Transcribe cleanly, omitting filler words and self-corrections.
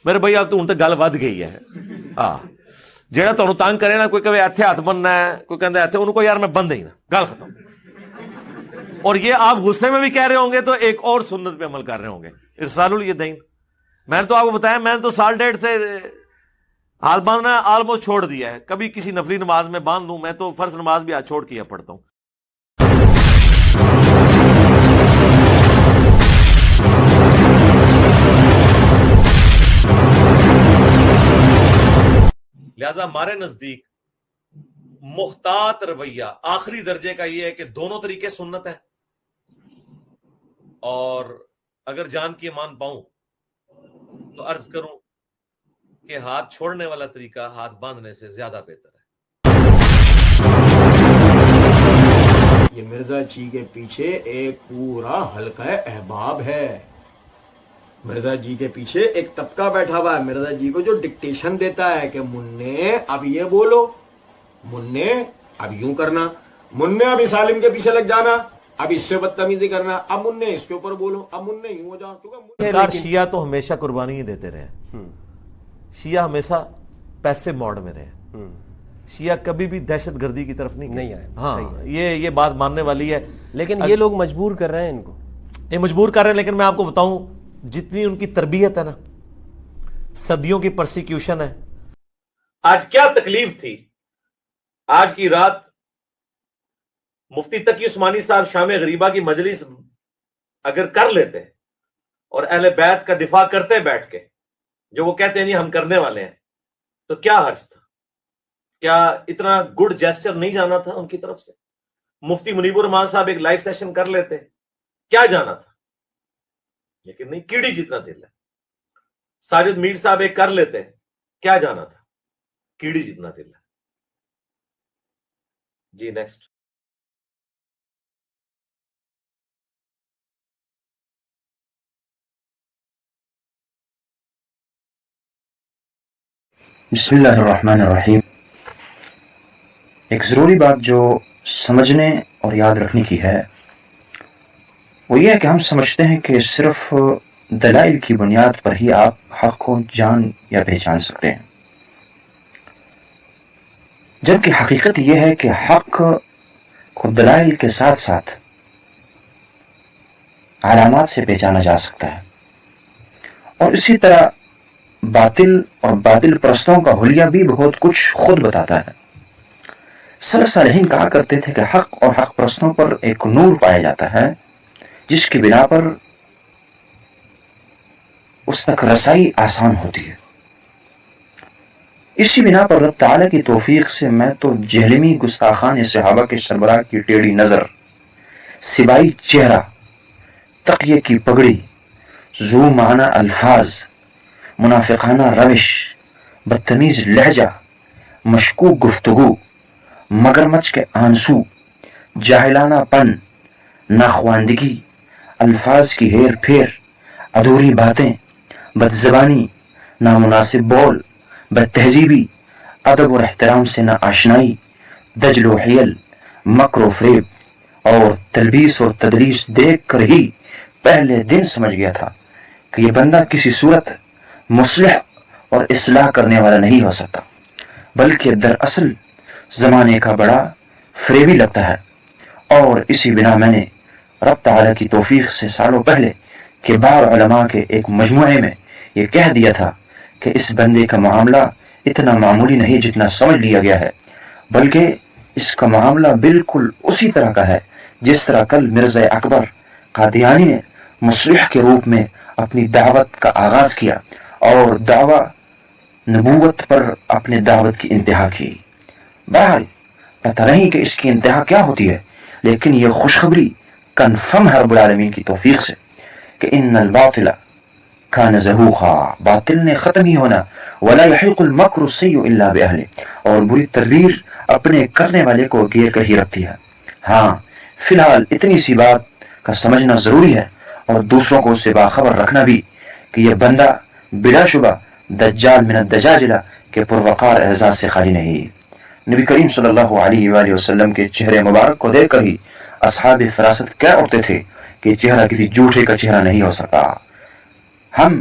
میرے بھائی اب تو ان تک گل ود گئی ہے. ہاں جہاں تمہیں تنگ کرے نا, کوئی کہے اتنے ہاتھ بننا ہے, کوئی کہتا ہے اتنے, انہوں کو یار میں بند ہی نا, گل ختم. اور یہ آپ غصے میں بھی کہہ رہے ہوں گے تو ایک اور سنت پہ عمل کر رہے ہوں گے, ارسال الیدین. میں نے تو آپ کو بتایا, میں نے تو 1.5 سال سے ہاتھ باندھنا آلموسٹ چھوڑ دیا ہے. کبھی کسی نفلی نماز میں باندھ دوں, میں تو فرض نماز بھی ہاتھ چھوڑ کے پڑھتا ہوں. لہذا ہمارے نزدیک محتاط رویہ آخری درجے کا یہ ہے کہ دونوں طریقے سنت ہے, اور اگر جان کی مان پاؤں تو عرض کروں کہ ہاتھ چھوڑنے والا طریقہ ہاتھ باندھنے سے زیادہ بہتر ہے. یہ مرزا جی کے پیچھے ایک پورا حلقہ احباب ہے. مرزا جی کے پیچھے ایک طبقہ بیٹھا ہوا ہے, مرزا جی کو جو ڈکٹیشن دیتا ہے کہ مننے اب یہ بولو, مننے اب یوں کرنا, مننے اب اس عالم کے پیچھے لگ جانا, اب اس سے بدتمیزی کرنا, اب مننے اس کے اوپر بولو, اب مننے یوں ہو جاؤ. شیعہ تو ہمیشہ قربانی ہی دیتے رہے, شیعہ ہمیشہ پیسے موڈ میں رہے, شیعہ کبھی بھی دہشت گردی کی طرف نہیں آئے. ہاں یہ بات ماننے والی ہے, لیکن یہ لوگ مجبور کر رہے ہیں ان کو, یہ مجبور کر رہے ہیں. لیکن میں آپ کو بتاؤں, جتنی ان کی تربیت ہے نا, صدیوں کی پرسیکیوشن ہے. آج کیا تکلیف تھی, آج کی رات مفتی تقی عثمانی صاحب شام غریبہ کی مجلس اگر کر لیتے اور اہل بیت کا دفاع کرتے بیٹھ کے, جو وہ کہتے ہیں نہیں ہم کرنے والے ہیں, تو کیا حرج تھا؟ کیا اتنا گڈ جیسچر نہیں جانا تھا ان کی طرف سے؟ مفتی منیب الرحمان صاحب ایک لائیو سیشن کر لیتے, کیا جانا تھا؟ لیکن نہیں, کیڑی جتنا دل ہے. ساجد میر صاحب ایک کر لیتے, کیا جانا تھا؟ کیڑی جتنا دل ہے. جی نیکسٹ. بسم اللہ الرحمن الرحیم. ایک ضروری بات جو سمجھنے اور یاد رکھنے کی ہے وہ یہ ہے کہ ہم سمجھتے ہیں کہ صرف دلائل کی بنیاد پر ہی آپ حق کو جان یا پہچان سکتے ہیں, جبکہ حقیقت یہ ہے کہ حق کو دلائل کے ساتھ ساتھ علامات سے پہچانا جا سکتا ہے. اور اسی طرح باطل اور باطل پرستوں کا حلیہ بھی بہت کچھ خود بتاتا ہے. سلف صالحین کہا کرتے تھے کہ حق اور حق پرستوں پر ایک نور پایا جاتا ہے جس کی بنا پر اس تک رسائی آسان ہوتی ہے. اسی بنا پر رب تعالیٰ کی توفیق سے میں تو جہلمی گستاخان صحابہ کے سربراہ کی ٹیڑھی نظر, سبائی چہرہ, تقیہ کی پگڑی, ذو معنی الفاظ, منافقانہ روش, بدتمیز لہجہ, مشکوک گفتگو, مگرمچھ کے آنسو, جاہلانہ پن, ناخواندگی, الفاظ کی ہیر پھیر, ادھوری باتیں, بدزبانی, نامناسب بول, بد تہذیبی, ادب اور احترام سے نہ آشنائی, دجل و حیل, مکر و فریب اور تلبیس اور تدلیس دیکھ کر ہی پہلے دن سمجھ گیا تھا کہ یہ بندہ کسی صورت مصلح اور اصلاح کرنے والا نہیں ہو سکتا, بلکہ دراصل زمانے کا بڑا فریبی لگتا ہے. اور اسی بنا میں نے رب تعالیٰ کی توفیق سے سالوں پہلے کبار علماء کے ایک مجموعے میں یہ کہہ دیا تھا کہ اس بندے کا معاملہ اتنا معمولی نہیں جتنا سمجھ لیا گیا ہے, بلکہ اس کا معاملہ بالکل اسی طرح کا ہے جس طرح کل مرزا اکبر قادیانی نے مصلح کے روپ میں اپنی دعوت کا آغاز کیا اور دعوی نبوت پر اپنے دعوت کی انتہا کی. بہرحال پتہ نہیں کہ اس کی انتہا کیا ہوتی ہے, لیکن یہ خوشخبری کنفرم ہے رب العالمین کی توفیق سے کہ ان الباطل کان زہوقا, باطل نے ختم ہی ہونا, ولا یحیق المکر السیء الا باہلہ, اور بری تدبیر اپنے کرنے والے کو گھیر کر ہی رکھتی ہے. ہاں فی الحال اتنی سی بات کا سمجھنا ضروری ہے اور دوسروں کو اس سے باخبر رکھنا بھی کہ یہ بندہ بلا شبہ دجال من الدجاجلہ کے پروقار اعزاز سے خالی نہیں. نبی کریم صلی اللہ علیہ وآلہ وسلم کے چہرے مبارک کو دیکھ کر ہی اصحاب فراست کہہ اٹھتے تھے کہ چہرہ کسی جھوٹے کا چہرہ نہیں ہو سکتا. ہم